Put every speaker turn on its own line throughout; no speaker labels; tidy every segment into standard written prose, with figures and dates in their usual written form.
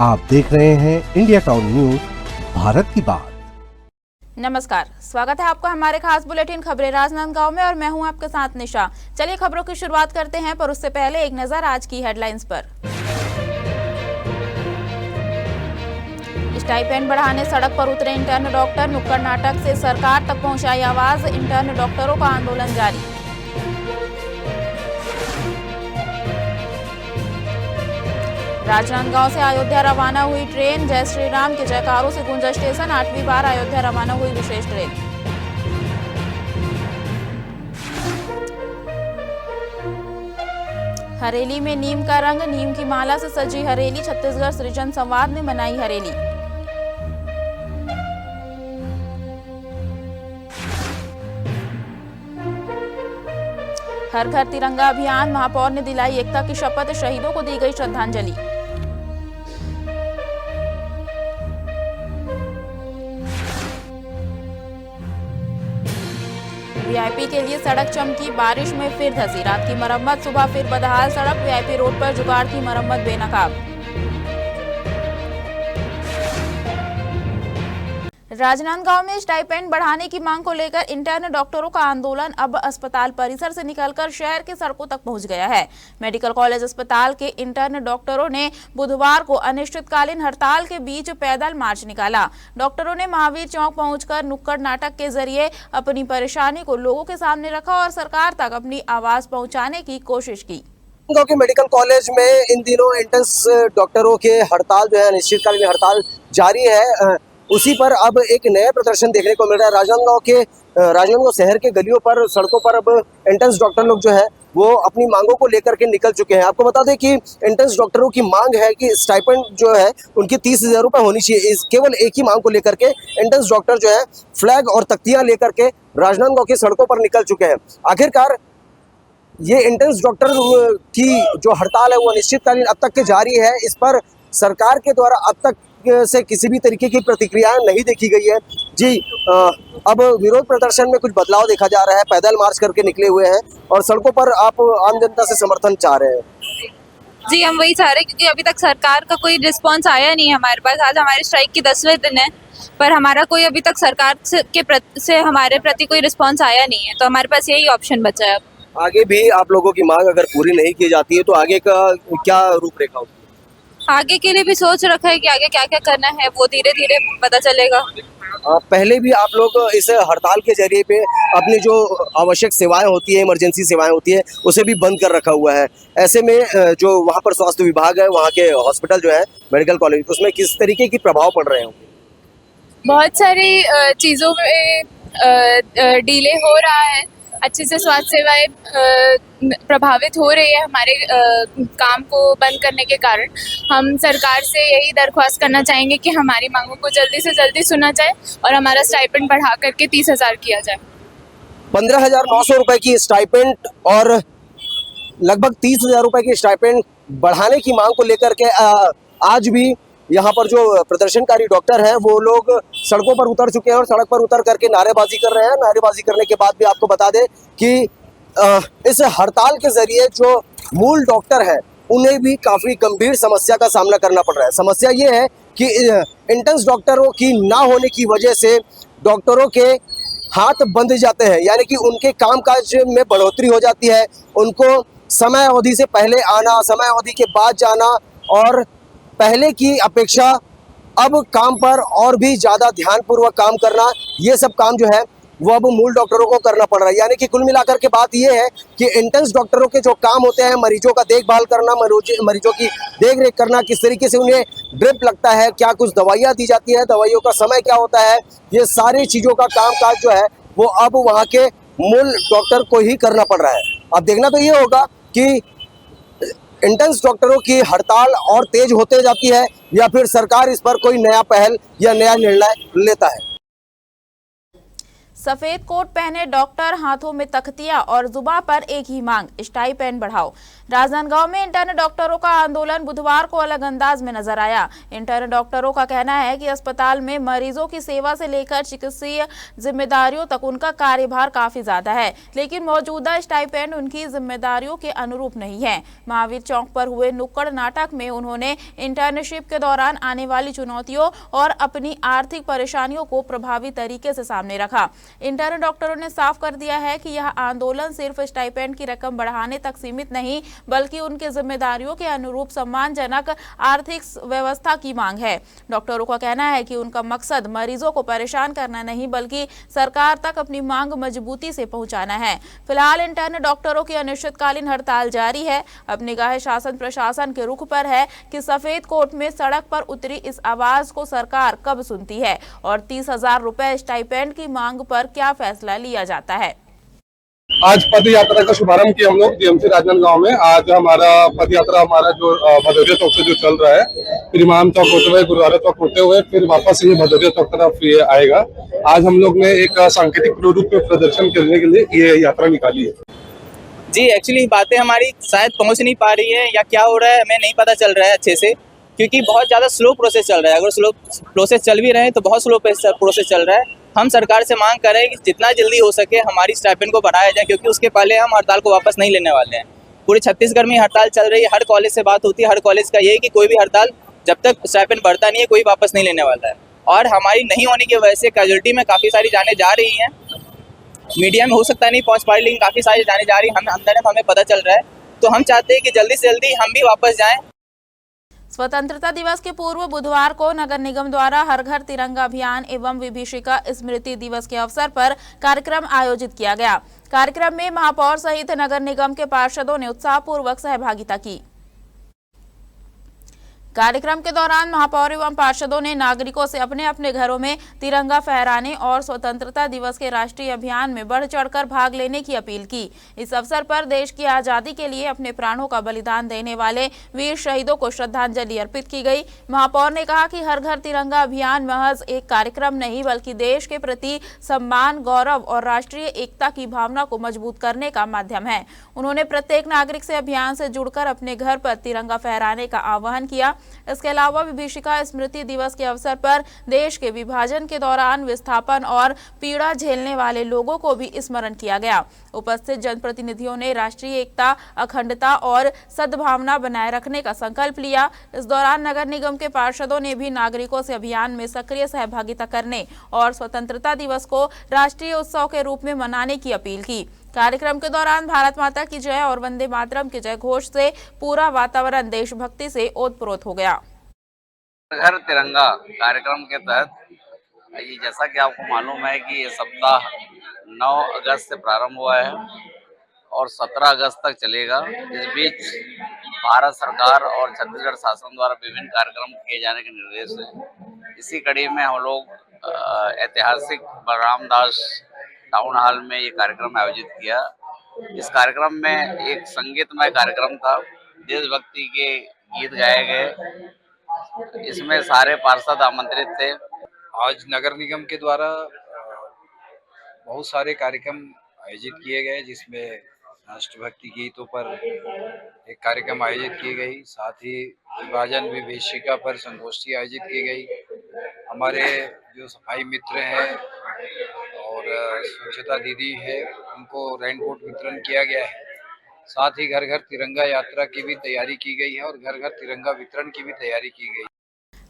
आप देख रहे हैं इंडिया टाउन न्यूज, भारत की बात।
नमस्कार, स्वागत है आपका हमारे खास बुलेटिन खबरें राजनांदगांव में और मैं हूं आपके साथ निशा। चलिए खबरों की शुरुआत करते हैं, पर उससे पहले एक नजर आज की हेडलाइंस पर। स्टाइपेंड बढ़ाने सड़क पर उतरे इंटर्न डॉक्टर, नुक्कड़ नाटक से सरकार तक पहुंचाई आवाज, इंटर्न डॉक्टरों का आंदोलन जारी। राजनांदगांव से अयोध्या रवाना हुई ट्रेन, जय श्री राम के जयकारों से गूंजा स्टेशन, 8वीं बार अयोध्या रवाना हुई विशेष ट्रेन। हरेली में नीम का रंग, नीम की माला से सजी हरेली, छत्तीसगढ़ सृजन संवाद ने मनाई हरेली। हर घर तिरंगा अभियान, महापौर ने दिलाई एकता की शपथ, शहीदों को दी गई श्रद्धांजलि। वीआईपी के लिए सड़क चमकी, बारिश में फिर धंसी, रात की मरम्मत, सुबह फिर बदहाल सड़क, वीआईपी रोड पर जुगाड़ की मरम्मत बेनकाब। राजनांदगांव में स्टाइपेंड बढ़ाने की मांग को लेकर इंटर्न डॉक्टरों का आंदोलन अब अस्पताल परिसर से निकलकर शहर के सड़कों तक पहुंच गया है। मेडिकल कॉलेज अस्पताल के इंटर्न डॉक्टरों ने बुधवार को अनिश्चितकालीन हड़ताल के बीच पैदल मार्च निकाला। डॉक्टरों ने महावीर चौक पहुंचकर नुक्कड़ नाटक के जरिए अपनी परेशानी को लोगों के सामने रखा और सरकार तक अपनी आवाज पहुँचाने की कोशिश की।
गांव के मेडिकल कॉलेज में इन दिनों इंटर्न्स डॉक्टरों के हड़ताल जो है अनिश्चितकालीन हड़ताल जारी है। उसी पर अब एक नया प्रदर्शन देखने को मिल रहा है। राजनांदगांव शहर के गलियों पर, सड़कों पर अब इंटर्न्स डॉक्टर लोग जो है वो अपनी मांगों को लेकर के निकल चुके हैं। आपको बता दें कि इंटर्न्स डॉक्टरों की मांग है कि स्टाइपेंड जो है उनकी 30,000 रुपये होनी चाहिए। इस केवल एक ही मांग को लेकर के इंटर्न्स डॉक्टर जो है फ्लैग और तख्तियां लेकर के राजनांदगांव की सड़कों पर निकल चुके हैं। आखिरकार ये इंटर्न्स डॉक्टर की जो हड़ताल है वो अनिश्चितकालीन अब तक के जारी है। इस पर सरकार के द्वारा अब तक से किसी भी तरीके की प्रतिक्रिया नहीं देखी गई है। जी, अब विरोध प्रदर्शन में कुछ बदलाव देखा जा रहा है। पैदल मार्च करके निकले हुए हैं और सड़कों पर आप आम जनता से समर्थन चाह रहे हैं।
जी, हम वही चाह रहे हैं क्योंकि अभी तक सरकार का कोई रिस्पॉन्स आया नहीं है हमारे पास। आज हमारे स्ट्राइक की 10वें दिन है, पर हमारा कोई अभी तक सरकार से हमारे प्रति कोई रिस्पॉन्स आया नहीं है, तो हमारे पास यही ऑप्शन बचा है। अब
आगे भी आप लोगों की मांग अगर पूरी नहीं की जाती है तो आगे का क्या रूपरेखा होगी?
आगे के लिए भी सोच रखा है कि आगे क्या क्या करना है, वो धीरे धीरे पता चलेगा।
पहले भी आप लोग इस हड़ताल के जरिए पे अपनी जो आवश्यक सेवाएं होती है, इमरजेंसी सेवाएं होती है, उसे भी बंद कर रखा हुआ है। ऐसे में जो वहाँ पर स्वास्थ्य विभाग है, वहाँ के हॉस्पिटल जो है मेडिकल कॉलेज, उसमें किस तरीके की प्रभाव पड़ रहे होंगे?
बहुत सारी चीज़ों में डिले हो रहा है, अच्छे से स्वास्थ्य सेवाएं प्रभावित हो रही है हमारे काम को बंद करने के कारण। हम सरकार से यही दरख्वास्त करना चाहेंगे कि हमारी मांगों को जल्दी से जल्दी सुना जाए और हमारा स्टाइपेंड बढ़ा करके 30,000 किया जाए।
15,900 रुपए की स्टाइपेंड और लगभग 30,000 रुपए की स्टाइपेंड बढ़ाने की मांग को लेकर के आज भी यहाँ पर जो प्रदर्शनकारी डॉक्टर हैं वो लोग सड़कों पर उतर चुके हैं और सड़क पर उतर करके नारेबाजी कर रहे हैं। नारेबाजी करने के बाद भी आपको बता दें कि इस हड़ताल के जरिए जो मूल डॉक्टर हैं उन्हें भी काफ़ी गंभीर समस्या का सामना करना पड़ रहा है। समस्या ये है कि इंटर्न्स डॉक्टरों की ना होने की वजह से डॉक्टरों के हाथ बंध जाते हैं, यानी कि उनके कामकाज में बढ़ोतरी हो जाती है। उनको समय अवधि से पहले आना, समय अवधि के बाद जाना और पहले की अपेक्षा अब काम पर और भी ज़्यादा ध्यानपूर्वक काम करना, ये सब काम जो है वो अब मूल डॉक्टरों को करना पड़ रहा है। यानी कि कुल मिलाकर के बात ये है कि इंटर्न्स डॉक्टरों के जो काम होते हैं, मरीजों का देखभाल करना, मरीजों की देख रेख करना, किस तरीके से उन्हें ड्रिप लगता है, क्या कुछ दवाइयाँ दी जाती है, दवाइयों का समय क्या होता है, ये सारी चीज़ों का कामकाज जो है वो अब वहाँ के मूल डॉक्टर को ही करना पड़ रहा है। अब देखना तो ये होगा कि इंटर्न्स डॉक्टरों की हड़ताल और तेज होते जाती है या फिर सरकार इस पर कोई नया पहल या नया निर्णय लेता है।
सफेद कोट पहने डॉक्टर, हाथों में तख्तियां और जुबां पर एक ही मांग, स्टाइपेंड बढ़ाओ। राजनांदगांव में इंटर्न डॉक्टरों का आंदोलन बुधवार को अलग अंदाज में नजर आया। इंटर्न डॉक्टरों का कहना है कि अस्पताल में मरीजों की सेवा से लेकर चिकित्सीय जिम्मेदारियों तक उनका कार्यभार काफी ज्यादा है, लेकिन मौजूदा स्टाइपेंड उनकी जिम्मेदारियों के अनुरूप नहीं है। महावीर चौक पर हुए नुक्कड़ नाटक में उन्होंने इंटर्नशिप के दौरान आने वाली चुनौतियों और अपनी आर्थिक परेशानियों को प्रभावी तरीके से सामने रखा। इंटर्न डॉक्टरों ने साफ कर दिया है कि यह आंदोलन सिर्फ स्टाइपेंड की रकम बढ़ाने तक सीमित नहीं, बल्कि उनके जिम्मेदारियों के अनुरूप सम्मानजनक आर्थिक व्यवस्था की मांग है। डॉक्टरों का कहना है कि उनका मकसद मरीजों को परेशान करना नहीं, बल्कि सरकार तक अपनी मांग मजबूती से पहुंचाना है। फिलहाल इंटर्न डॉक्टरों की अनिश्चितकालीन हड़ताल जारी है। अब निगाह शासन प्रशासन के रुख पर है कि सफेद कोट में सड़क पर उतरी इस आवाज को सरकार कब सुनती है और 30,000 रुपए स्टाइपेंड की मांग पर क्या फैसला लिया जाता है।
आज पद यात्रा का शुभारंभ किया हम लोग डीएमसी राजनांदगांव में। आज हमारा पद यात्रा जो भदौरिया चौक से जो चल रहा है, फिर इमाम चौक होते हुए गुरुद्वारा चौक होते हुए फिर वापस ये भदौरिया चौक तरफ ये आएगा। आज हम लोग ने एक सांकेतिक प्रारूप में प्रदर्शन करने के लिए ये यात्रा निकाली है।
जी एक्चुअली बातें हमारी शायद पहुंच नहीं पा रही है या क्या हो रहा है हमें नहीं पता चल रहा है अच्छे से, क्योंकि बहुत ज़्यादा स्लो प्रोसेस चल रहा है। अगर स्लो प्रोसेस चल भी रहे हैं तो बहुत स्लो प्रोसेस चल रहा है। हम सरकार से मांग कर रहे हैं कि जितना जल्दी हो सके हमारी स्टाइपेंड को बढ़ाया जाए, क्योंकि उसके पहले हम हड़ताल को वापस नहीं लेने वाले हैं। पूरे छत्तीसगढ़ में हड़ताल चल रही है। हर कॉलेज से बात होती है, हर कॉलेज का ये है कि कोई भी हड़ताल जब तक स्टाइपेंड बढ़ता नहीं है कोई वापस नहीं लेने वाला है। और हमारी नहीं होने की वजह से कैजुअल्टी में काफ़ी सारी जाने जा रही हैं। मीडिया में हो सकता नहीं पहुँच पा रही, लेकिन काफ़ी सारी जाने जा रही है। हम अंदर हमें पता चल रहा है, तो हम चाहते हैं कि जल्दी से जल्दी हम भी वापस जाएँ।
स्वतंत्रता दिवस के पूर्व बुधवार को नगर निगम द्वारा हर घर तिरंगा अभियान एवं विभीषिका स्मृति दिवस के अवसर पर कार्यक्रम आयोजित किया गया। कार्यक्रम में महापौर सहित नगर निगम के पार्षदों ने उत्साहपूर्वक सहभागिता की। कार्यक्रम के दौरान महापौर एवं पार्षदों ने नागरिकों से अपने अपने घरों में तिरंगा फहराने और स्वतंत्रता दिवस के राष्ट्रीय अभियान में बढ़ चढ़कर भाग लेने की अपील की। इस अवसर पर देश की आजादी के लिए अपने प्राणों का बलिदान देने वाले वीर शहीदों को श्रद्धांजलि अर्पित की गई। महापौर ने कहा कि हर घर तिरंगा अभियान महज एक कार्यक्रम नहीं, बल्कि देश के प्रति सम्मान, गौरव और राष्ट्रीय एकता की भावना को मजबूत करने का माध्यम है। उन्होंने प्रत्येक नागरिक से अभियान से जुड़कर अपने घर पर तिरंगा फहराने का आह्वान किया। इसके अलावा विभीषिका स्मृति दिवस के अवसर पर देश के विभाजन के दौरान विस्थापन और पीड़ा झेलने वाले लोगों को भी स्मरण किया गया। उपस्थित जनप्रतिनिधियों ने राष्ट्रीय एकता, अखंडता और सद्भावना बनाए रखने का संकल्प लिया। इस दौरान नगर निगम के पार्षदों ने भी नागरिकों से अभियान में सक्रिय सहभागिता करने और स्वतंत्रता दिवस को राष्ट्रीय उत्सव के रूप में मनाने की अपील की। कार्यक्रम के दौरान भारत माता की जय और वंदे मातरम के जय घोष से पूरा वातावरण देशभक्ति से ओतप्रोत हो गया।
घर तिरंगा कार्यक्रम के तहत ये जैसा कि आपको मालूम है कि ये सप्ताह 9 अगस्त से प्रारंभ हुआ है और 17 अगस्त तक चलेगा। इस बीच भारत सरकार और छत्तीसगढ़ शासन द्वारा विभिन्न कार्यक्रम किए जाने के निर्देश हैं। इसी कड़ी में हम लोग ऐतिहासिक बलराम दास टाउन हॉल में ये कार्यक्रम आयोजित किया। इस कार्यक्रम में एक संगीतमय कार्यक्रम था, देशभक्ति के गीत गाए गए। इसमें सारे पार्षद आमंत्रित थे।
आज नगर निगम के द्वारा बहुत सारे कार्यक्रम आयोजित किए गए, जिसमें राष्ट्रभक्ति गीतों पर एक कार्यक्रम आयोजित की गई, साथ ही विभाजन विभीषिका पर संगोष्ठी आयोजित की गई। हमारे जो सफाई मित्र हैं और स्वच्छता दीदी है, उनको रेनकोट वितरण किया गया है। साथ ही घर घर तिरंगा यात्रा की भी तैयारी की गई है और घर घर तिरंगा वितरण की भी तैयारी की गई।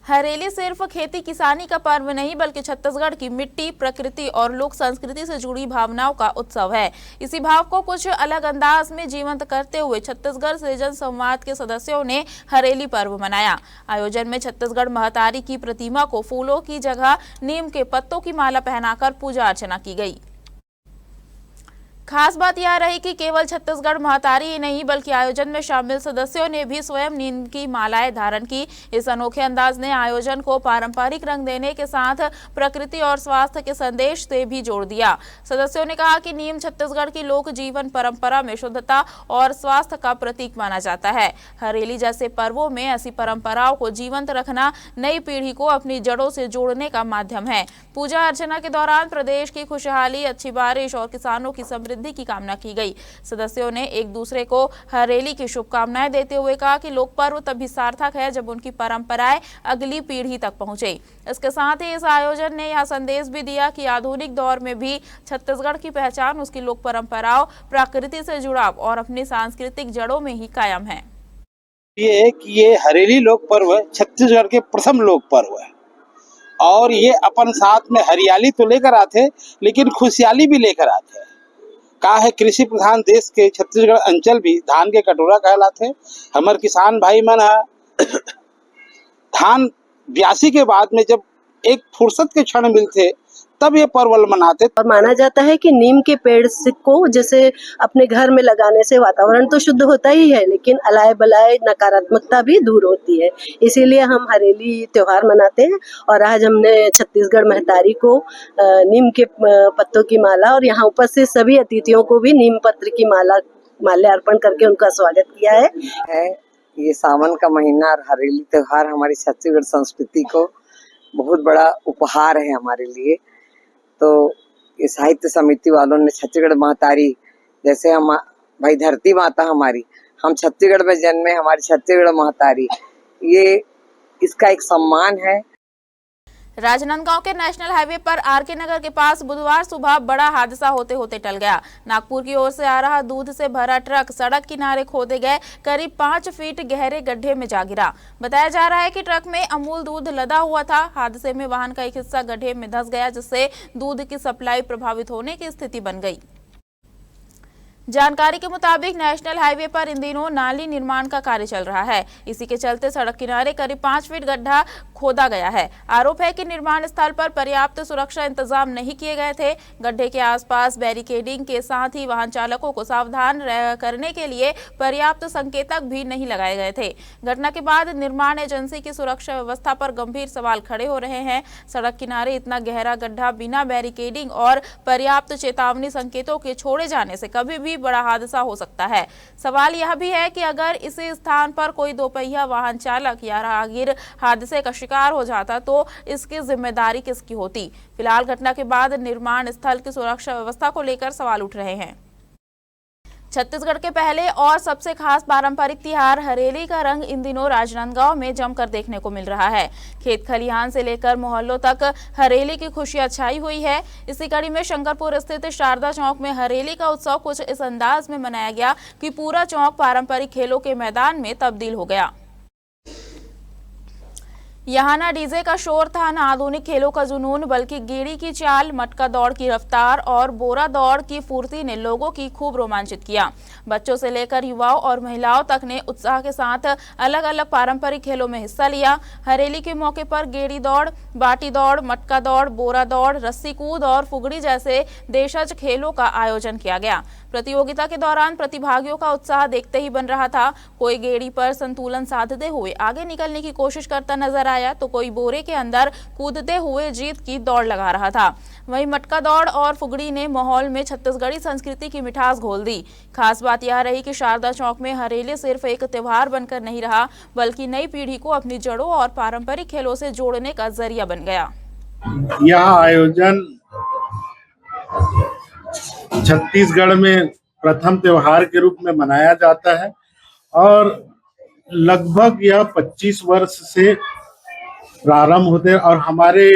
हरेली सिर्फ खेती किसानी का पर्व नहीं, बल्कि छत्तीसगढ़ की मिट्टी, प्रकृति और लोक संस्कृति से जुड़ी भावनाओं का उत्सव है। इसी भाव को कुछ अलग अंदाज में जीवंत करते हुए छत्तीसगढ़ सृजन संवाद के सदस्यों ने हरेली पर्व मनाया। आयोजन में छत्तीसगढ़ महतारी की प्रतिमा को फूलों की जगह नीम के पत्तों की माला पहनाकर पूजा अर्चना की गई। खास बात यह रही कि केवल छत्तीसगढ़ महतारी ही नहीं, बल्कि आयोजन में शामिल सदस्यों ने भी स्वयं नीम की मालाएं धारण की। इस अनोखे अंदाज ने आयोजन को पारंपरिक रंग देने के साथ प्रकृति और स्वास्थ्य के संदेश से भी जोड़ दिया। सदस्यों ने कहा कि नीम छत्तीसगढ़ की लोक जीवन परंपरा में शुद्धता और स्वास्थ्य का प्रतीक माना जाता है। हरेली जैसे पर्वों में ऐसी परंपराओं को जीवंत रखना नई पीढ़ी को अपनी जड़ों से जोड़ने का माध्यम है। पूजा अर्चना के दौरान प्रदेश की खुशहाली, अच्छी बारिश और किसानों की समृद्धि समृद्धि की कामना की गई। सदस्यों ने एक दूसरे को हरेली की शुभकामनाएं देते हुए कहा कि लोक पर्व तभी सार्थक है जब उनकी परंपराएं अगली पीढ़ी तक पहुंचे। इसके साथ ही इस आयोजन ने यह संदेश भी दिया कि आधुनिक दौर में भी छत्तीसगढ़ की पहचान उसकी लोक परंपराओं, प्रकृति से जुड़ाव और अपनी सांस्कृतिक जड़ों में ही कायम है।
ये हरेली लोक पर्व छत्तीसगढ़ के प्रथम लोक पर्व है और ये अपन साथ में हरियाली तो लेकर आते लेकिन खुशहाली भी लेकर आते हैं। का है कृषि प्रधान देश के छत्तीसगढ़ अंचल भी धान के कटोरा कहलाते। हमारे किसान भाई मन धान ब्यासी के बाद में जब एक फुर्सत के क्षण मिलते तब ये पर्व मनाते।
और माना जाता है कि नीम के पेड़ को जैसे अपने घर में लगाने से वातावरण तो शुद्ध होता ही है, लेकिन अलाय बलाय नकारात्मकता भी दूर होती है। इसीलिए हम हरेली त्योहार मनाते हैं और आज हमने छत्तीसगढ़ महतारी को नीम के पत्तों की माला और यहाँ उपस्थित सभी अतिथियों को भी नीम पत्र की माल्यार्पण करके उनका स्वागत किया है।
ये सावन का महीना और हरेली त्योहार हमारी छत्तीसगढ़ संस्कृति को बहुत बड़ा उपहार है हमारे लिए। तो ये साहित्य समिति वालों ने छत्तीसगढ़ महतारी, जैसे हम भाई धरती माता हमारी, हम छत्तीसगढ़ में जन्मे, हमारी छत्तीसगढ़ महतारी, ये इसका एक सम्मान है।
राजनांदगांव के नेशनल हाईवे पर आरके नगर के पास बुधवार सुबह बड़ा हादसा होते होते टल गया। नागपुर की ओर से आ रहा दूध से भरा ट्रक सड़क किनारे खोदे गए करीब 5 फीट गहरे गड्ढे में जा गिरा। बताया जा रहा है कि ट्रक में अमूल दूध लदा हुआ था। हादसे में वाहन का एक हिस्सा गड्ढे में धंस गया, जिससे दूध की सप्लाई प्रभावित होने की स्थिति बन गई। जानकारी के मुताबिक नेशनल हाईवे पर इन दिनों नाली निर्माण का कार्य चल रहा है। इसी के चलते सड़क किनारे करीब 5 फीट गड्ढा खोदा गया है। आरोप है कि निर्माण स्थल पर पर्याप्त सुरक्षा इंतजाम नहीं किए गए थे। गड्ढे के आसपास बैरिकेडिंग के साथ ही वाहन चालकों को सावधान करने के लिए पर्याप्त संकेतक भी नहीं लगाए गए थे। घटना के बाद निर्माण एजेंसी की सुरक्षा व्यवस्था पर गंभीर सवाल खड़े हो रहे हैं। सड़क किनारे इतना गहरा गड्ढा बिना बैरिकेडिंग और पर्याप्त चेतावनी संकेतों के छोड़े जाने से कभी भी बड़ा हादसा हो सकता है। सवाल यह भी है कि अगर इसी स्थान पर कोई दोपहिया वाहन चालक या राहगीर हादसे का शिकार हो जाता तो इसकी जिम्मेदारी किसकी होती। फिलहाल घटना के बाद निर्माण स्थल की सुरक्षा व्यवस्था को लेकर सवाल उठ रहे हैं। छत्तीसगढ़ के पहले और सबसे खास पारंपरिक त्योहार हरेली का रंग इन दिनों राजनांदगांव में जमकर देखने को मिल रहा है। खेत खलिहान से लेकर मोहल्लों तक हरेली की खुशियां छाई हुई है। इसी कड़ी में शंकरपुर स्थित शारदा चौक में हरेली का उत्सव कुछ इस अंदाज में मनाया गया कि पूरा चौक पारंपरिक खेलों के मैदान में तब्दील हो गया। यहाँ ना डीजे का शोर था, ना आधुनिक खेलों का जुनून, बल्कि गेड़ी की चाल, मटका दौड़ की रफ्तार और बोरा दौड़ की फुर्ती ने लोगों की खूब रोमांचित किया। बच्चों से लेकर युवाओं और महिलाओं तक ने उत्साह के साथ अलग अलग पारंपरिक खेलों में हिस्सा लिया। हरेली के मौके पर गेड़ी दौड़, बाटी दौड़, मटका दौड़, बोरा दौड़, रस्सी कूद और फुगड़ी जैसे देशज खेलों का आयोजन किया गया। प्रतियोगिता के दौरान प्रतिभागियों का उत्साह देखते ही बन रहा था। कोई गेड़ी पर संतुलन साधते हुए आगे निकलने की कोशिश करता नजर आया तो कोई बोरे के अंदर कूदते हुए जीत की दौड़ लगा रहा था। वहीं मटका दौड़ और फुगड़ी ने माहौल में छत्तीसगढ़ी संस्कृति की मिठास घोल दी। खास बात यह रही कि शारदा चौक में हरेली सिर्फ एक त्योहार बनकर नहीं रहा, बल्कि नई पीढ़ी को अपनी जड़ों और पारंपरिक खेलों से जोड़ने का जरिया बन गया।
यह आयोजन छत्तीसगढ़ में प्रथम त्योहार के रूप में मनाया जाता है और लगभग यह 25 वर्ष से प्रारंभ होते हैं और हमारे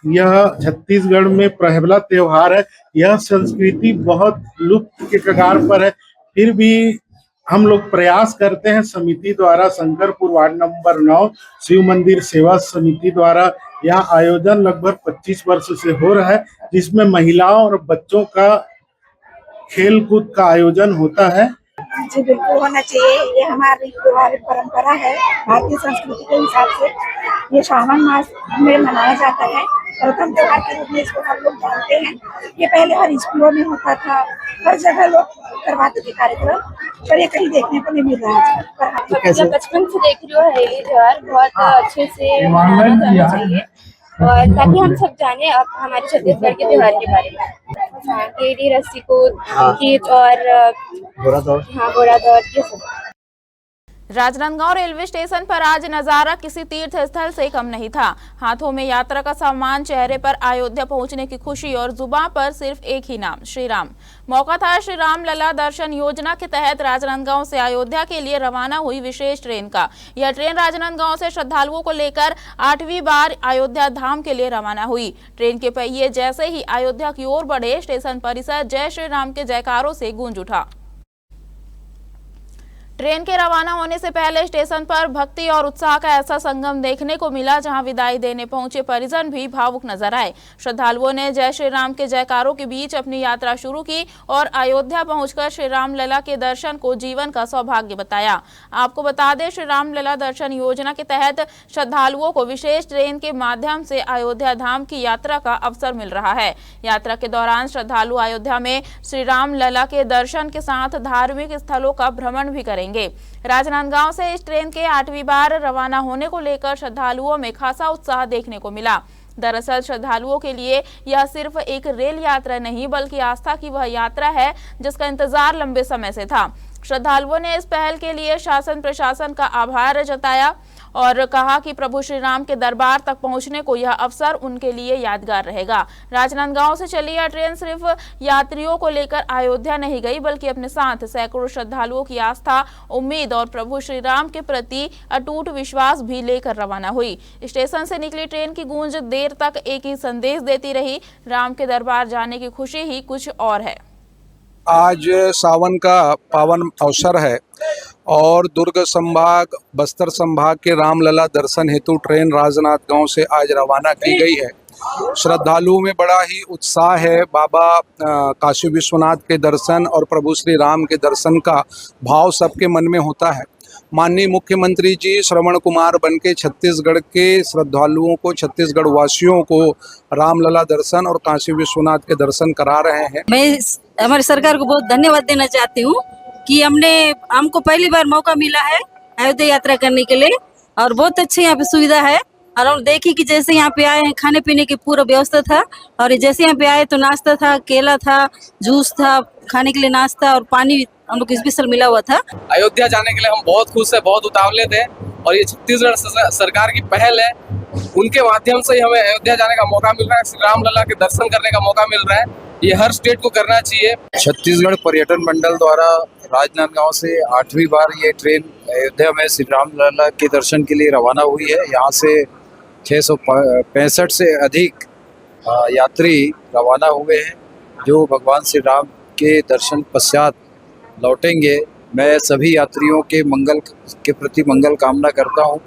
यह छत्तीसगढ़ में पहला त्योहार है। यह संस्कृति बहुत लुप्त के कगार पर है, फिर भी हम लोग प्रयास करते हैं समिति द्वारा, शंकरपुर वार्ड नंबर 9 शिव मंदिर सेवा समिति द्वारा यह आयोजन लगभग 25 वर्ष से हो रहा है, जिसमें महिलाओं और बच्चों का खेल कूद का आयोजन होता है।
जी बिल्कुल होना चाहिए। ये हमारी परंपरा है, भारतीय संस्कृति के हिसाब से ये श्रावण मास में मनाया जाता है। प्रथम त्योहार के रूप में इसको हम लोग जानते हैं। ये पहले हर स्कूलों में होता था, हर जगह लोग करवाते थे कार्यक्रम, पर ये कहीं देखने को नहीं मिल रहा है।
मैं बचपन से देख रही हूँ हरेली त्योहार बहुत अच्छे से मनाया जाना चाहिए और ताकि हम सब जाने अब हमारे छत्तीसगढ़ के त्योहार के बारे में। गेड़ी, रस्सी कूद, गीत और बोरा दौड़, ये सब।
राजनांदगांव रेलवे स्टेशन पर आज नजारा किसी तीर्थ स्थल से कम नहीं था। हाथों में यात्रा का सामान, चेहरे पर अयोध्या पहुंचने की खुशी और जुबान पर सिर्फ एक ही नाम, श्री राम। मौका था श्री राम लला दर्शन योजना के तहत राजनांदगांव से अयोध्या के लिए रवाना हुई विशेष ट्रेन का। यह ट्रेन राजनांदगांव से श्रद्धालुओं को लेकर 8वीं बार अयोध्या धाम के लिए रवाना हुई। ट्रेन के पहिए जैसे ही अयोध्या की ओर बढ़े, स्टेशन परिसर जय श्री राम के जयकारों से गूंज उठा। ट्रेन के रवाना होने से पहले स्टेशन पर भक्ति और उत्साह का ऐसा संगम देखने को मिला, जहां विदाई देने पहुंचे परिजन भी भावुक नजर आए। श्रद्धालुओं ने जय श्री राम के जयकारों के बीच अपनी यात्रा शुरू की और अयोध्या पहुंचकर श्री राम लला के दर्शन को जीवन का सौभाग्य बताया। आपको बता दें, श्री राम लला दर्शन योजना के तहत श्रद्धालुओं को विशेष ट्रेन के माध्यम से अयोध्या धाम की यात्रा का अवसर मिल रहा है। यात्रा के दौरान श्रद्धालु अयोध्या में श्री राम लला के दर्शन के साथ धार्मिक स्थलों का भ्रमण भी करेंगे। राजनांदगांव से इस ट्रेन के 8वीं बार रवाना होने को लेकर श्रद्धालुओं में खासा उत्साह देखने को मिला। दरअसल श्रद्धालुओं के लिए यह सिर्फ एक रेल यात्रा नहीं, बल्कि आस्था की वह यात्रा है जिसका इंतजार लंबे समय से था। श्रद्धालुओं ने इस पहल के लिए शासन प्रशासन का आभार जताया और कहा कि प्रभु श्री राम के दरबार तक पहुंचने को यह अवसर उनके लिए यादगार रहेगा। राजनांदगांव से चली यह ट्रेन सिर्फ यात्रियों को लेकर अयोध्या नहीं गई, बल्कि अपने साथ सैकड़ों श्रद्धालुओं की आस्था, उम्मीद और प्रभु श्री राम के प्रति अटूट विश्वास भी लेकर रवाना हुई। स्टेशन से निकली ट्रेन की गूंज देर तक एक ही संदेश देती रही, राम के दरबार जाने की खुशी ही कुछ और है।
आज सावन का पावन अवसर है और दुर्ग संभाग, बस्तर संभाग के रामलला दर्शन हेतु ट्रेन राजनांदगांव से आज रवाना की गई है। श्रद्धालुओं में बड़ा ही उत्साह है। बाबा काशी विश्वनाथ के दर्शन और प्रभु श्री राम के दर्शन का भाव सबके मन में होता है। माननीय मुख्यमंत्री जी श्रवण कुमार बनके छत्तीसगढ़ के श्रद्धालुओं को, छत्तीसगढ़ वासियों को रामलला दर्शन और काशी विश्वनाथ के दर्शन करा रहे हैं।
मैं हमारी सरकार को बहुत धन्यवाद देना चाहती हूँ कि हमको पहली बार मौका मिला है अयोध्या यात्रा करने के लिए और बहुत अच्छी यहाँ पे सुविधा है। और हम देखी कि जैसे यहाँ पे आए हैं, खाने पीने की पूरा व्यवस्था था और जैसे यहाँ पे आए तो नाश्ता था, केला था, जूस था, खाने के लिए नाश्ता और पानी हम लोग स्पेशल मिला हुआ था।
अयोध्या जाने के लिए हम बहुत खुश है, बहुत उतावले थे और ये छत्तीसगढ़ सरकार की पहल है। उनके माध्यम से हमें अयोध्या जाने का मौका मिल रहा है, श्री राम लला के दर्शन करने का मौका मिल रहा है। ये हर स्टेट को करना चाहिए।
छत्तीसगढ़ पर्यटन मंडल द्वारा राजनांदगांव से 8वीं बार ये ट्रेन अयोध्या में श्री राम लला के दर्शन के लिए रवाना हुई है। यहाँ से 665 से अधिक यात्री रवाना हुए हैं जो भगवान श्री राम के दर्शन पश्चात लौटेंगे। मैं सभी यात्रियों के मंगल के प्रति मंगल कामना करता हूँ।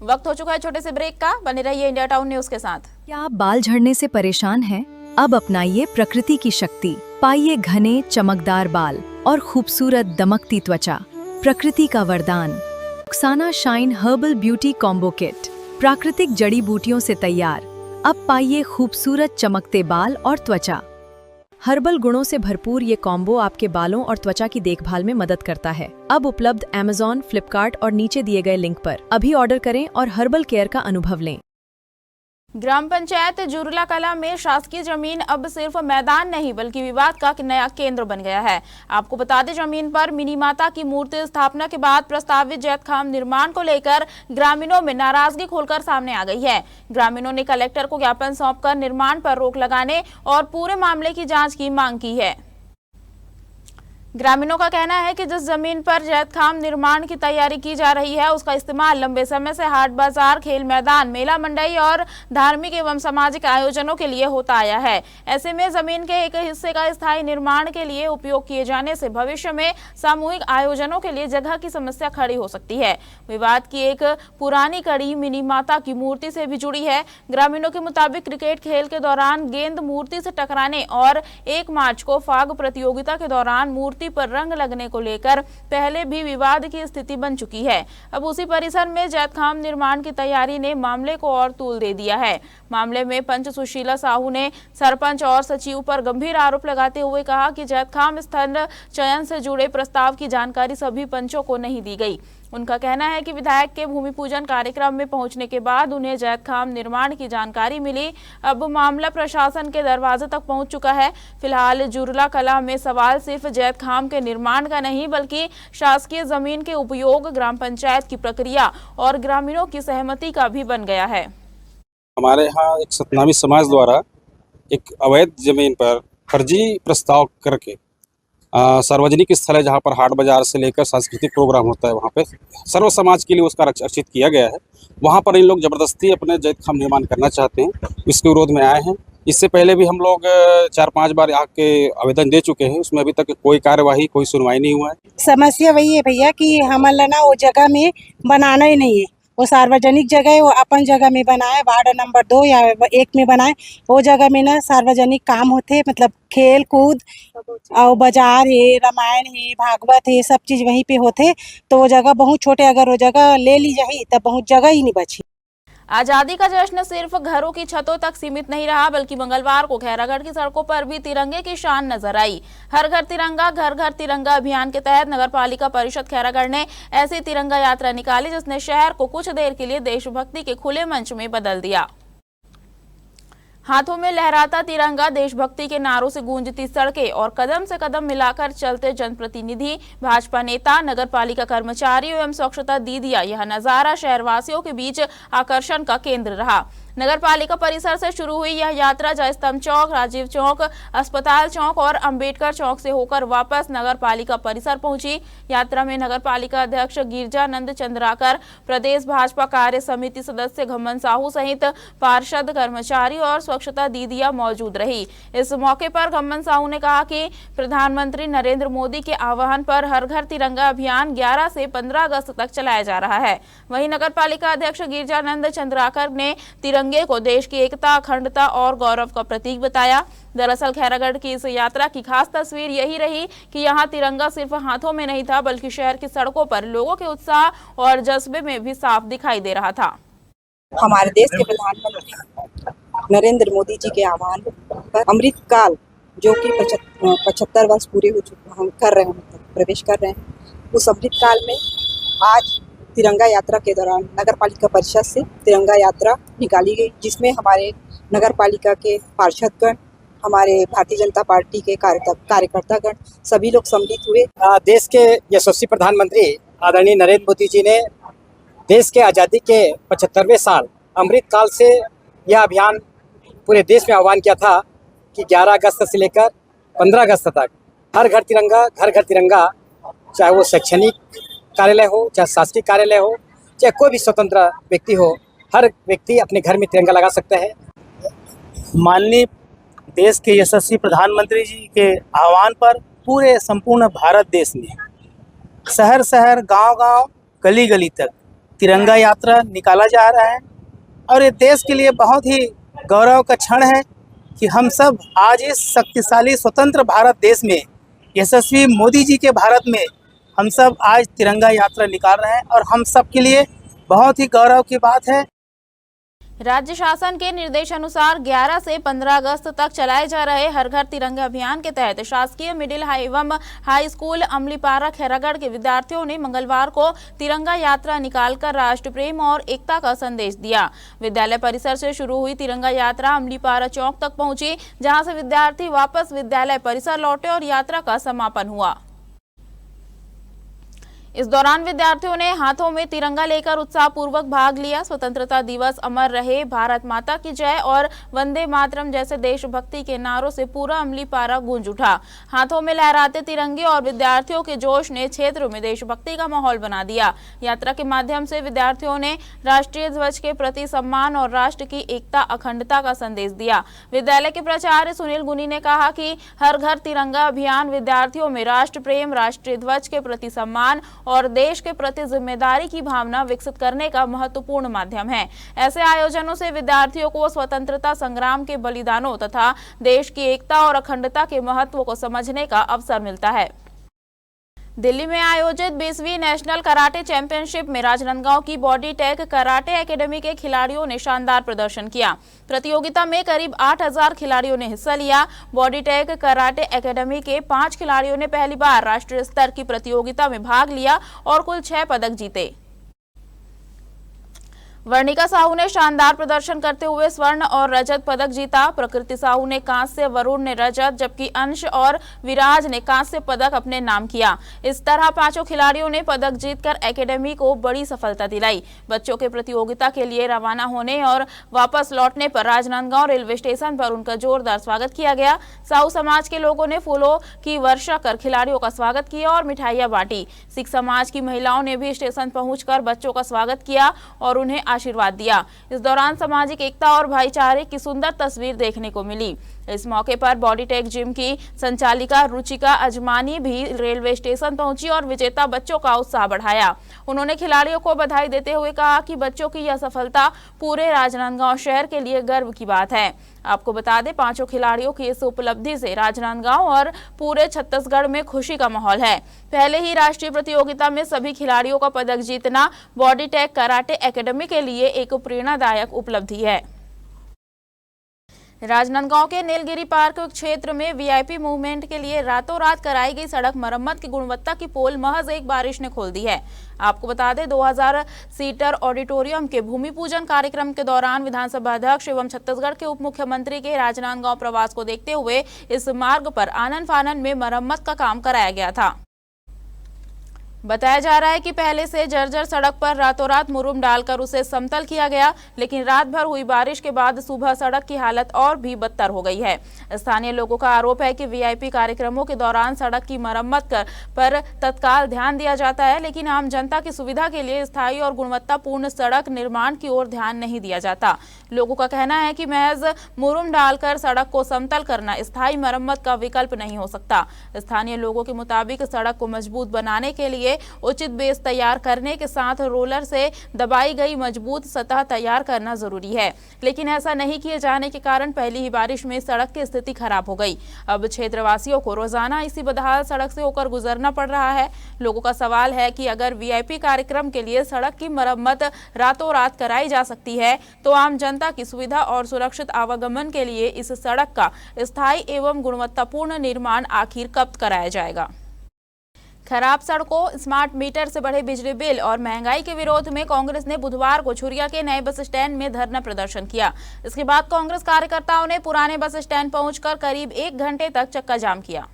वक्त हो चुका है छोटे से ब्रेक का। बने रहिए इंडिया टाउन न्यूज के साथ।
क्या आप बाल झड़ने से परेशान हैं? अब अपनाइए प्रकृति की शक्ति, पाइए घने चमकदार बाल और खूबसूरत दमकती त्वचा। प्रकृति का वरदान Rukhsana shine herbal beauty combo kit, प्राकृतिक जड़ी बूटियों से तैयार। अब पाइए खूबसूरत चमकते बाल और त्वचा। हर्बल गुणों से भरपूर ये कॉम्बो आपके बालों और त्वचा की देखभाल में मदद करता है। अब उपलब्ध Amazon, फ्लिपकार्ट और नीचे दिए गए लिंक पर अभी ऑर्डर करें और हर्बल केयर का अनुभव लें।
ग्राम पंचायत जुरला कला में शासकीय जमीन अब सिर्फ मैदान नहीं, बल्कि विवाद का नया केंद्र बन गया है। आपको बता दें, जमीन पर मिनी माता की मूर्ति स्थापना के बाद प्रस्तावित जैतखाम निर्माण को लेकर ग्रामीणों में नाराजगी खोलकर सामने आ गई है। ग्रामीणों ने कलेक्टर को ज्ञापन सौंपकर निर्माण पर रोक लगाने और पूरे मामले की जांच की मांग की है। ग्रामीणों का कहना है कि जिस जमीन पर जैतखाम निर्माण की तैयारी की जा रही है, उसका इस्तेमाल लंबे समय से हाट बाजार, खेल मैदान, मेला मंडई और धार्मिक एवं सामाजिक आयोजनों के लिए होता आया है। ऐसे में जमीन के एक हिस्से का स्थायी निर्माण के लिए उपयोग किए जाने से भविष्य में सामूहिक आयोजनों के लिए जगह की समस्या खड़ी हो सकती है। विवाद की एक पुरानी कड़ी मिनी माता की मूर्ति से भी जुड़ी है। ग्रामीणों के मुताबिक क्रिकेट खेल के दौरान गेंद मूर्ति से टकराने और 1 मार्च को फाग प्रतियोगिता के दौरान मूर्ति पर रंग लगने को लेकर पहले भी विवाद की स्थिति बन चुकी है। अब उसी परिसर में जैतखाम निर्माण की तैयारी ने मामले को और तूल दे दिया है। मामले में पंच सुशीला साहू ने सरपंच और सचिव पर गंभीर आरोप लगाते हुए कहा कि जैतखाम स्थल चयन से जुड़े प्रस्ताव की जानकारी सभी पंचों को नहीं दी गई। उनका कहना है कि विधायक के भूमि पूजन कार्यक्रम में पहुंचने के बाद उन्हें जैतखाम निर्माण की जानकारी मिली। अब मामला प्रशासन के दरवाजे तक पहुंच चुका है। फिलहाल जुरला कला में सवाल सिर्फ जैतखाम धाम के निर्माण का नहीं बल्कि शासकीय जमीन के उपयोग, ग्राम पंचायत की प्रक्रिया और ग्रामीणों की सहमति का भी बन गया है।
हमारे यहाँ एक सतनामी समाज द्वारा एक अवैध जमीन पर फर्जी प्रस्ताव करके सार्वजनिक स्थल है जहाँ पर हाट बाजार से लेकर सांस्कृतिक प्रोग्राम होता है, वहाँ पे सर्व समाज के लिए उसका आरक्षित किया गया है। वहाँ पर इन लोग जबरदस्ती अपने जैत खाम निर्माण करना चाहते हैं, इसके विरोध में आए हैं। इससे पहले भी हम लोग 4-5 बार आके आवेदन दे चुके हैं, उसमें अभी तक कोई कार्यवाही, कोई सुनवाई नहीं हुआ है।
समस्या वही है भैया कि हमारा ना वो जगह में बनाना ही नहीं है, वो सार्वजनिक जगह है, वो अपन जगह में बनाए, वार्ड नंबर 2 या 1 में बनाए। वो जगह में ना सार्वजनिक काम होते, मतलब खेल कूद और बाजार है, रामायण है, भागवत है, सब चीज़ वहीं पे होते। तो वो जगह बहुत छोटे, अगर वो जगह ले ली जाए तब बहुत जगह ही नहीं बची।
आजादी का जश्न सिर्फ घरों की छतों तक सीमित नहीं रहा, बल्कि मंगलवार को खैरागढ़ की सड़कों पर भी तिरंगे की शान नजर आई। हर घर तिरंगा, घर घर तिरंगा अभियान के तहत नगर पालिका परिषद खैरागढ़ ने ऐसी तिरंगा यात्रा निकाली जिसने शहर को कुछ देर के लिए देशभक्ति के खुले मंच में बदल दिया। हाथों में लहराता तिरंगा, देशभक्ति के नारों से गूंजती सड़कें और कदम से कदम मिलाकर चलते जनप्रतिनिधि, भाजपा नेता, नगर पालिका कर्मचारी एवं स्वच्छता दीदियां, यह नजारा शहरवासियों के बीच आकर्षण का केंद्र रहा। नगर पालिका परिसर से शुरू हुई यह यात्रा जयस्तंभ चौक, राजीव चौक, अस्पताल चौक और अंबेडकर चौक से होकर वापस नगर पालिका परिसर पहुंची। यात्रा में नगर पालिका अध्यक्ष गिरजानंद चंद्राकर, प्रदेश भाजपा कार्य समिति सदस्य घम्मन साहू सहित पार्षद, कर्मचारी और स्वच्छता दीदियां मौजूद रही। इस मौके पर घम्मन साहू ने कहा कि प्रधानमंत्री नरेंद्र मोदी के आह्वान पर हर घर तिरंगा अभियान 11 से 15 अगस्त तक चलाया जा रहा है। वहीं नगर पालिका अध्यक्ष गिरजानंद चंद्राकर ने तिरंगे को देश की एकता, अखंडता और गौरव का प्रतीक बताया। दरअसल खैरागढ़ की इस यात्रा की खास तस्वीर यही रही कि यहाँ तिरंगा सिर्फ हाथों में नहीं था, बल्कि शहर की सड़कों पर लोगों के उत्साह और जज्बे में भी साफ दिखाई दे रहा था।
हमारे देश के प्रधानमंत्री नरेंद्र मोदी जी के आह्वान पर अमृत काल, जो कि 75 वर्ष पूरे हो चुके, हम कर रहे हैं, प्रवेश कर रहे हैं, उस अमृत काल में आज तिरंगा यात्रा के दौरान नगर पालिका परिषद से तिरंगा यात्रा निकाली गई, जिसमें हमारे नगर पालिका के पार्षदगण, हमारे भारतीय जनता पार्टी के कार्यकर्तागण सभी लोग सम्मिलित हुए।
देश के यशस्वी प्रधानमंत्री आदरणीय नरेंद्र मोदी जी ने देश के आज़ादी के 75वें साल अमृत काल से यह अभियान पूरे देश में आह्वान किया था कि 11 अगस्त से लेकर 15 अगस्त तक हर घर तिरंगा, घर घर तिरंगा, चाहे वो शैक्षणिक कार्यालय हो, चाहे शासकीय कार्यालय हो, चाहे कोई भी स्वतंत्र व्यक्ति हो, हर व्यक्ति अपने घर में तिरंगा लगा सकता है।
माननीय देश के यशस्वी प्रधानमंत्री जी के आह्वान पर पूरे संपूर्ण भारत देश में शहर शहर, गांव गांव, गली गली तक तिरंगा यात्रा निकाला जा रहा है और ये देश के लिए बहुत ही गौरव का क्षण है कि हम सब आज इस शक्तिशाली स्वतंत्र भारत देश में, यशस्वी मोदी जी के भारत में हम सब आज तिरंगा यात्रा निकाल रहे हैं और हम सब के लिए बहुत ही गौरव की बात है।
राज्य शासन के निर्देशानुसार 11 से 15 अगस्त तक चलाए जा रहे हर घर तिरंगा अभियान के तहत शासकीय मिडिल एवं हाई स्कूल अमलीपारा खैरागढ़ के विद्यार्थियों ने मंगलवार को तिरंगा यात्रा निकालकर राष्ट्र प्रेम और एकता का संदेश दिया। विद्यालय परिसर से शुरू हुई तिरंगा यात्रा अमलीपारा चौक तक पहुंची, जहां से विद्यार्थी वापस विद्यालय परिसर लौटे और यात्रा का समापन हुआ। इस दौरान विद्यार्थियों ने हाथों में तिरंगा लेकर उत्साहपूर्वक भाग लिया। स्वतंत्रता दिवस अमर रहे, भारत माता की जय और वंदे मातरम जैसे देशभक्ति के नारों से पूरा अमलीपारा गूंज उठा। हाथों में लहराते तिरंगे और विद्यार्थियों के जोश ने क्षेत्र में देशभक्ति का माहौल बना दिया। यात्रा के माध्यम से विद्यार्थियों ने राष्ट्रीय ध्वज के प्रति सम्मान और राष्ट्र की एकता, अखंडता का संदेश दिया। विद्यालय के प्राचार्य सुनील गुनी ने कहा कि हर घर तिरंगा अभियान विद्यार्थियों में राष्ट्र प्रेम, राष्ट्रीय ध्वज के प्रति सम्मान और देश के प्रति जिम्मेदारी की भावना विकसित करने का महत्वपूर्ण माध्यम है। ऐसे आयोजनों से विद्यार्थियों को स्वतंत्रता संग्राम के बलिदानों तथा देश की एकता और अखंडता के महत्व को समझने का अवसर मिलता है। दिल्ली में आयोजित 20वीं नेशनल कराटे चैंपियनशिप में राजनांदगांव की बॉडी टेक कराटे एकेडमी के खिलाड़ियों ने शानदार प्रदर्शन किया। प्रतियोगिता में करीब 8000 खिलाड़ियों ने हिस्सा लिया। बॉडी टेक कराटे एकेडमी के 5 खिलाड़ियों ने पहली बार राष्ट्रीय स्तर की प्रतियोगिता में भाग लिया और कुल 6 पदक जीते। वर्णिका साहू ने शानदार प्रदर्शन करते हुए स्वर्ण और रजत पदक जीता। प्रकृति साहू ने कांस्य, वरुण ने रजत, जबकि अंश और विराज ने कांस्य पदक अपने नाम किया। इस तरह पांचों खिलाड़ियों ने पदक जीतकर एकेडमी को बड़ी सफलता दिलाई। बच्चों के प्रतियोगिता के लिए रवाना होने और वापस लौटने पर राजनांदगांव रेलवे स्टेशन पर उनका जोरदार स्वागत किया गया। साहू समाज के लोगों ने फूलों की वर्षा कर खिलाड़ियों का स्वागत किया और मिठाइयां बांटी। सिख समाज की महिलाओं ने भी स्टेशन पहुंचकर बच्चों का स्वागत किया और उन्हें आशीर्वाद दिया। इस दौरान सामाजिक एकता और भाईचारे की सुंदर तस्वीर देखने को मिली। इस मौके पर बॉडीटेक जिम की संचालिका रुचिका अजमानी भी रेलवे स्टेशन पहुंची और विजेता बच्चों का उत्साह बढ़ाया। उन्होंने खिलाड़ियों को बधाई देते हुए कहा कि बच्चों की यह सफलता पूरे राजनांदगांव शहर के लिए गर्व की बात है। आपको बता दें, पांचों खिलाड़ियों की इस उपलब्धि से राजनांदगांव और पूरे छत्तीसगढ़ में खुशी का माहौल है। पहले ही राष्ट्रीय प्रतियोगिता में सभी खिलाड़ियों का पदक जीतना बॉडीटेक कराटे एकेडमी के लिए एक प्रेरणादायक उपलब्धि है। राजनांदगांव के नीलगिरी पार्क क्षेत्र में वीआईपी मूवमेंट के लिए रातों रात कराई गई सड़क मरम्मत की गुणवत्ता की पोल महज एक बारिश ने खोल दी है। आपको बता दें, 2000 सीटर ऑडिटोरियम के भूमि पूजन कार्यक्रम के दौरान विधानसभा अध्यक्ष एवं छत्तीसगढ़ के उप मुख्यमंत्री के राजनांदगांव प्रवास को देखते हुए इस मार्ग पर आनन फानन में मरम्मत का काम कराया गया था। बताया जा रहा है कि पहले से जर्जर सड़क पर रातों रात मुरुम डालकर उसे समतल किया गया, लेकिन रात भर हुई बारिश के बाद सुबह सड़क की हालत और भी बदतर हो गई है। स्थानीय लोगों का आरोप है कि वीआईपी कार्यक्रमों के दौरान सड़क की मरम्मत पर तत्काल ध्यान दिया जाता है, लेकिन आम जनता की सुविधा के लिए स्थायी और गुणवत्तापूर्ण सड़क निर्माण की ओर ध्यान नहीं दिया जाता। लोगों का कहना है कि महज मुरुम डालकर सड़क को समतल करना स्थायी मरम्मत का विकल्प नहीं हो सकता। स्थानीय लोगों के मुताबिक सड़क को मजबूत बनाने के लिए उचित बेस तैयार करने के साथ रोलर से दबाई गई मजबूत सतह तैयार करना जरूरी है, लेकिन ऐसा नहीं किए जाने के कारण पहली ही बारिश में सड़क की स्थिति खराब हो गई। अब क्षेत्रवासियों को रोजाना इसी बदहाल सड़क से होकर गुजरना पड़ रहा है। लोगों का सवाल है कि अगर वीआईपी कार्यक्रम के लिए सड़क की मरम्मत रातों रात कराई जा सकती है, तो आम जनता की सुविधा और सुरक्षित आवागमन के लिए इस सड़क का स्थायी एवं गुणवत्तापूर्ण निर्माण आखिर कब कराया जाएगा। खराब सड़कों, स्मार्ट मीटर से बढ़े बिजली बिल और महंगाई के विरोध में कांग्रेस ने बुधवार को छुरिया के नए बस स्टैंड में धरना प्रदर्शन किया। इसके बाद कांग्रेस कार्यकर्ताओं ने पुराने बस स्टैंड पहुंचकर करीब 1 घंटे तक चक्का जाम किया।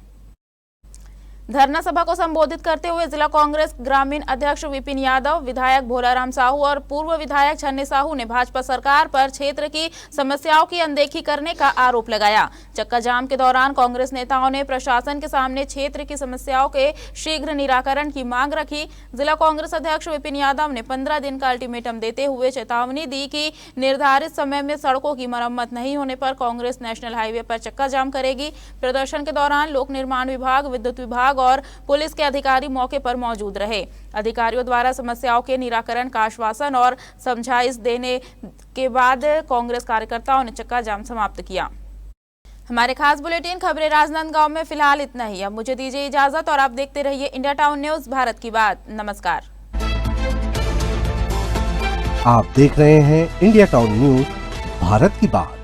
धरना सभा को संबोधित करते हुए जिला कांग्रेस ग्रामीण अध्यक्ष विपिन यादव, विधायक भोलाराम साहू और पूर्व विधायक छन्ने साहू ने भाजपा सरकार पर क्षेत्र की समस्याओं की अनदेखी करने का आरोप लगाया। चक्का जाम के दौरान कांग्रेस नेताओं ने प्रशासन के सामने क्षेत्र की समस्याओं के शीघ्र निराकरण की मांग रखी। जिला कांग्रेस अध्यक्ष विपिन यादव ने 15 दिन का अल्टीमेटम देते हुए चेतावनी दी कि निर्धारित समय में सड़कों की मरम्मत नहीं होने पर कांग्रेस नेशनल हाईवे पर चक्का जाम करेगी। प्रदर्शन के दौरान लोक निर्माण विभाग, विद्युत विभाग और पुलिस के अधिकारी मौके पर मौजूद रहे। अधिकारियों द्वारा समस्याओं के निराकरण का आश्वासन और समझाइश देने के बाद कांग्रेस कार्यकर्ताओं ने चक्का जाम समाप्त किया। हमारे खास बुलेटिन खबरें राजनांदगांव में फिलहाल इतना ही। अब मुझे दीजिए इजाजत और आप देखते रहिए इंडिया टाउन न्यूज, भारत की बात। नमस्कार।
आप देख रहे हैं इंडिया टाउन न्यूज, भारत की बात।